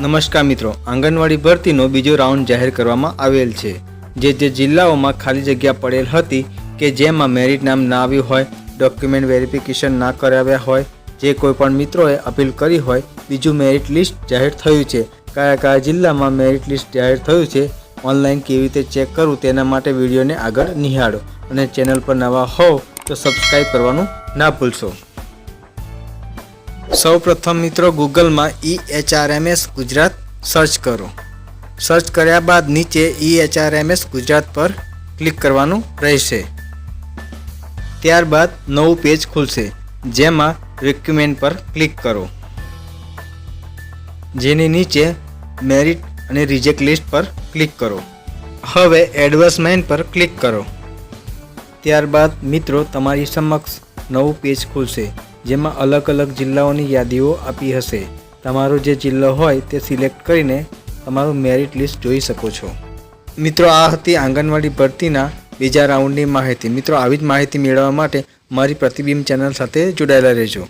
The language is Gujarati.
નમસ્કાર મિત્રો, આંગણવાડી ભરતીનો બીજો રાઉન્ડ જાહેર કરવામાં આવેલ છે। જે જિલ્લાઓમાં ખાલી જગ્યા પડેલ હતી કે જેમાં મેરિટ નામ ના આવ્યું હોય, ડોક્યુમેન્ટ વેરિફિકેશન ના કરાવ્યા હોય, જે કોઈ પણ મિત્રોએ અપીલ કરી હોય, બીજું મેરિટ લિસ્ટ જાહેર થયું છે। કયા જિલ્લામાં મેરિટ લિસ્ટ જાહેર થયું છે, ઓનલાઈન કેવી રીતે ચેક કરવું તેના માટે વિડીયોને આગળ નિહાળો અને ચેનલ પર નવા હોવ તો સબસ્ક્રાઈબ કરવાનું ના ભૂલશો। સૌપ્રથમ મિત્રો ગૂગલમાં EHRMS ગુજરાત સર્ચ કરો। સર્ચ કર્યા બાદ નીચે EHRMS ગુજરાત પર ક્લિક કરવાનું રહેશે। ત્યારબાદ નવું પેજ ખુલશે જેમાં રિક્યુમેન્ટ પર ક્લિક કરો, જેની નીચે મેરિટ અને રિજેક્ટ લિસ્ટ પર ક્લિક કરો। હવે એડવર્ટાઇઝમેન્ટ પર ક્લિક કરો। ત્યારબાદ મિત્રો તમારી સમક્ષ નવું પેજ ખુલશે જેમાં અલગ અલગ જિલ્લાઓની યાદીઓ આપી હશે। તમારો જે જિલ્લો હોય તે સિલેક્ટ કરીને તમારું મેરિટ લિસ્ટ જોઈ શકો છો। મિત્રો આ હતી આંગણવાડી ભરતીના બીજા રાઉન્ડની માહિતી। મિત્રો આવી જ માહિતી મેળવવા માટે મારી પ્રતિબિંબ ચેનલ સાથે જોડાયેલા રહેજો।